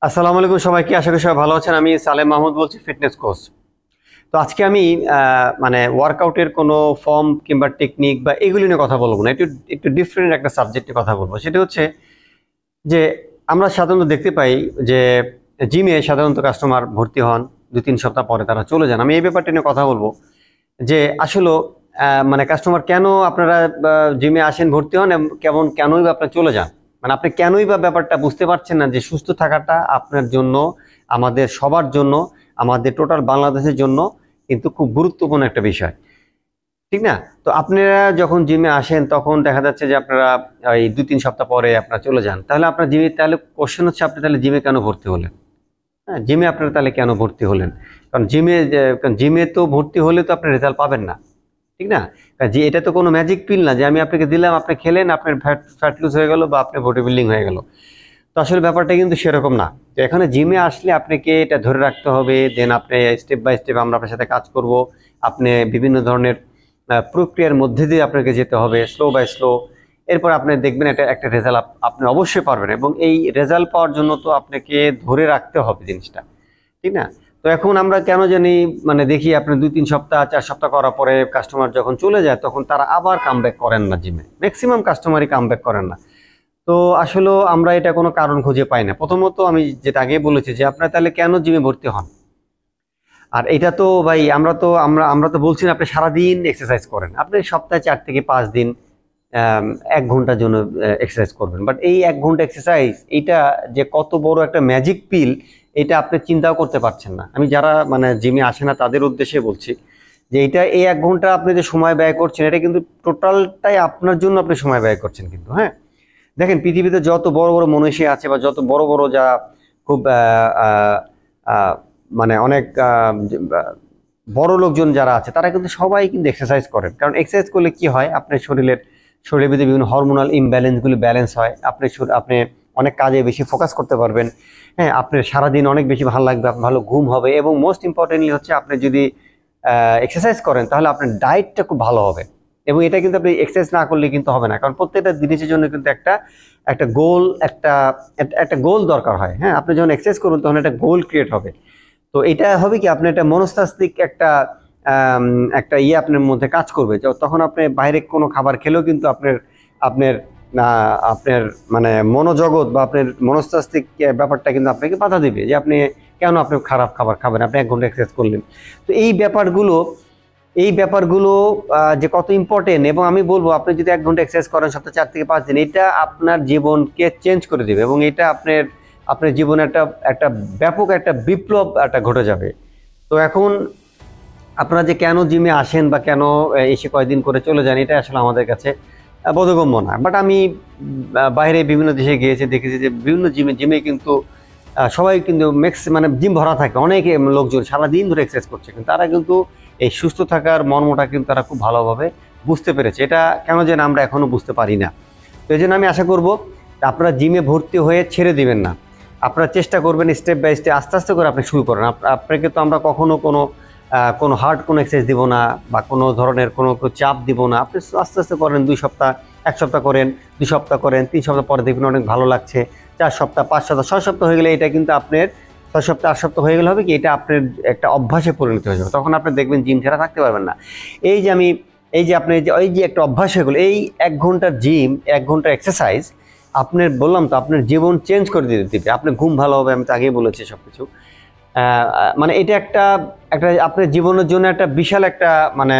আসসালামু আলাইকুম সবাইকে, আশা করি সবাই ভালো আছেন। আমি সালেম মাহমুদ বলছি, ফিটনেস কোচ। তো আজকে আমি মানে ওয়ার্কআউটের কোনো ফর্ম কিংবা টেকনিক বা এগুলি নিয়ে কথা বলবো না, একটু একটু ডিফারেন্ট একটা সাবজেক্টে কথা বলবো। সেটা হচ্ছে যে আমরা সাধারণত দেখতে পাই যে জিমে সাধারণত কাস্টমার ভর্তি হন, 2-3 সপ্তাহ পরে তারা চলে যান। আমি এই ব্যাপারটা নিয়ে কথা বলবো যে আসলে মানে কাস্টমার কেন আপনারা জিমে আসেন, ভর্তি হন এবং কেনই বা আপনারা চলে যান। মানে আপনি কেনই বা ব্যাপারটা বুঝতে পারছেন না যে সুস্থ থাকাটা আপনার জন্য, আমাদের সবার জন্য, আমাদের টোটাল বাংলাদেশের জন্য কিন্তু খুব গুরুত্বপূর্ণ একটা বিষয়, ঠিক না? তো আপনারা যখন জিমে আসেন তখন দেখা যাচ্ছে যে আপনারা এই 2-3 সপ্তাহ পরে আপনারা চলে যান, তাহলে আপনার জিমে, তাহলে কোশ্চেন হচ্ছে আপনি তাহলে জিমে কেন ভর্তি হলেন? হ্যাঁ, জিমে আপনারা তাহলে কেন ভর্তি হলেন? কারণ জিমে তো ভর্তি হলে তো আপনি রেজাল্ট পাবেন না, ঠিক না? যে এটা তো কোনো ম্যাজিক পিল না যে আমি আপনাকে দিলাম, আপনি খেলেন, আপনার ফ্যাট লুজ হয়ে গেল বা আপনার বডি বিল্ডিং হয়ে গেল। তো আসলে ব্যাপারটা কিন্তু সেরকম না। তো এখানে জিমে আসলে আপনাকে এটা ধরে রাখতে হবে, দেন আপনি স্টেপ বাই স্টেপ আমরা আপনার সাথে কাজ করব। আপনি বিভিন্ন ধরনের প্রক্রিয়ার মধ্যে দিয়ে আপনাকে যেতে হবে, স্লো বাই স্লো। এরপর আপনি দেখবেন এটা একটা রেজাল্ট আপনি অবশ্যই পারবেন, এবং এই রেজাল্ট পাওয়ার জন্য তো আপনাকে ধরে রাখতে হবে জিনিসটা, ঠিক না? তো এখন আমরা কেন জানি মানে দেখি আপনি 2-3 সপ্তাহ 4 সপ্তাহ করার পরে কাস্টমার যখন চলে যায় তখন তারা আবার কামব্যাক করেন না জিমে, ম্যাক্সিমাম কাস্টমারই কামব্যাক করেন না। তো আসলে আমরা এটা কোনো কারণ খুঁজে পাই না। প্রথমত আমি যেটা আগে বলেছি যে আপনারা তাহলে কেন জিমে ভর্তি হন। আর এটা তো ভাই আমরা তো বলছি না আপনি সারাদিন এক্সারসাইজ করেন, আপনি সপ্তাহে 4 থেকে 5 দিন 1 ঘন্টার জন্য এক্সারসাইজ করবেন। বাট এই 1 ঘন্টা এক্সারসাইজ এটা যে কত বড় একটা ম্যাজিক পিল, এটা আপনি চিন্তাও করতে পারছেন না। আমি যারা মানে জিমে আসে না তাদের উদ্দেশ্যে বলছি যে এই 1 ঘন্টা আপনি যে সময় ব্যয় করছেন, এটা কিন্তু টোটালটাই আপনার জন্য আপনি সময় ব্যয় করছেন কিন্তু। হ্যাঁ, দেখেন পৃথিবীতে যত বড় বড় মনীষী আছে বা যত বড় বড় যা খুব মানে অনেক বড় লোকজন যারা আছে তারা কিন্তু সবাই কিন্তু এক্সারসাইজ করেন। কারণ এক্সারসাইজ করলে কি হয়, আপনার শরীরের ভিতরে বিভিন্ন হরমোনাল ইমব্যালেন্সগুলো ব্যালেন্স হয়, আপনি অনেক কাজে বেশি ফোকাস করতে পারবেন। হ্যাঁ, আপনার সারাদিন অনেক বেশি ভালো লাগবে, আপনার ভালো ঘুম হবে, এবং মোস্ট ইম্পর্টেন্টলি হচ্ছে আপনি যদি এক্সারসাইজ করেন তাহলে আপনার ডায়েটটা খুব ভালো হবে। এবং এটা কিন্তু আপনি এক্সারসাইজ না করলে কিন্তু হবে না, কারণ প্রত্যেকটা জিনিসের জন্য কিন্তু একটা গোল একটা গোল দরকার হয়। হ্যাঁ, আপনি যখন এক্সারসাইজ করুন তখন একটা গোল ক্রিয়েট হবে। তো এটা হবে কি, আপনার একটা মনস্তাত্ত্বিক একটা আপনার মধ্যে কাজ করবে। তখন আপনি বাইরে কোনো খাবার খেলেও কিন্তু আপনার আপনার আপনার মানে মনোজগৎ বা আপনার মনস্তাত্ত্বিক ব্যাপারটা কিন্তু আপনাকে বাধা দিবে যে আপনি কেন আপনি খারাপ খাবার খাবেন, আপনি 1 ঘন্টা এক্সারসাইজ করলেন। তো এই ব্যাপারগুলো যে কত ইম্পর্টেন্ট, এবং আমি বলবো আপনি যদি 1 ঘন্টা এক্সারসাইজ করেন সপ্তাহে 4 থেকে 5 দিন, এটা আপনার জীবনকে চেঞ্জ করে দেবে, এবং এটা আপনার জীবনে একটা ব্যাপক একটা বিপ্লব ঘটে যাবে। তো এখন আপনারা যে কেন জিমে আসেন বা কেন এসে কয়েকদিন করে চলে যান, এটা আসলে আমাদের কাছে বোধগম্য না। বাট আমি বাইরে বিভিন্ন দেশে গিয়েছি, দেখেছি যে বিভিন্ন জিমে কিন্তু সবাই কিন্তু মানে জিম ভরা থাকে, অনেকে লোকজন সারাদিন ধরে এক্সারসাইজ করছে, কিন্তু তারা কিন্তু এই সুস্থ থাকার মর্মটা কিন্তু তারা খুব ভালোভাবে বুঝতে পেরেছে। এটা কেন যেন আমরা এখনো বুঝতে পারি না। তো এই জন্য আমি আশা করবো আপনারা জিমে ভর্তি হয়ে ছেড়ে দিবেন না। আপনারা চেষ্টা করবেন স্টেপ বাই স্টেপ, আস্তে আস্তে করে আপনি শুরু করেন। আপনাকে তো আমরা কখনো কোনো হার্ড কোনো এক্সারসাইজ দিব না বা কোনো ধরনের কোনো চাপ দিব না। আপনি আস্তে আস্তে করেন, 2 সপ্তাহ 1 সপ্তাহ করেন, 2 সপ্তাহ করেন, 3 সপ্তাহ পরে দেখবেন অনেক ভালো লাগছে। 4 সপ্তাহ 5 সপ্তাহ 6 সপ্তাহ হয়ে গেলে এটা কিন্তু আপনার 6 সপ্তাহ 8 সপ্তাহ হয়ে গেলে হবে কি, এটা আপনার একটা অভ্যাসে পরিণত হয়ে যাবে। তখন আপনি দেখবেন জিম ছাড়া থাকতে পারবেন না। আপনি যে একটা অভ্যাস হয়ে গেলো, এই 1 ঘন্টার জিম, 1 ঘন্টার এক্সারসাইজ আপনার, বললাম তো আপনার জীবন চেঞ্জ করে দিবে। আপনার ঘুম ভালো হবে, আমি তো আগেই বলেছি সবকিছু। মানে এটা একটা একটা আপনার জীবনের জন্য একটা বিশাল একটা মানে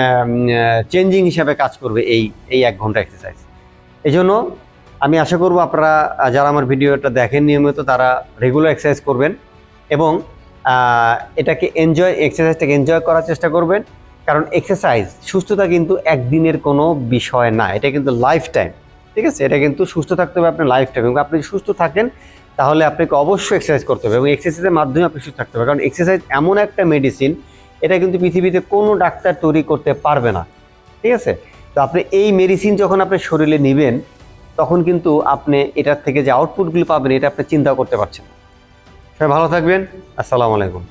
চেঞ্জিং হিসাবে কাজ করবে এই 1 ঘন্টা এক্সারসাইজ। এই জন্য আমি আশা করব আপনারা যারা আমার ভিডিওটা দেখেন নিয়মিত, তারা রেগুলার এক্সারসাইজ করবেন এবং এক্সারসাইজটাকে এনজয় করার চেষ্টা করবেন। কারণ এক্সারসাইজ, সুস্থতা কিন্তু একদিনের কোনো বিষয় না, এটা কিন্তু লাইফ টাইম। ঠিক আছে, এটা কিন্তু সুস্থ থাকতে হবে আপনার লাইফ টাইম, এবং আপনি সুস্থ থাকেন তাহলে আপনাকে অবশ্যই এক্সারসাইজ করতে হবে, এবং এক্সারসাইজের মাধ্যমে আপনি সুস্থ থাকতে হবে। কারণ এক্সারসাইজ এমন একটা মেডিসিন, এটা কিন্তু পৃথিবীতে কোনো ডাক্তার তৈরি করতে পারবে না। ঠিক আছে, তো আপনি এই মেডিসিন যখন আপনি শরীরে নেবেন তখন কিন্তু আপনি এটার থেকে যে আউটপুটগুলো পাবেন এটা আপনি চিন্তাও করতে পারছেন না। সবাই ভালো থাকবেন। আসসালামু আলাইকুম।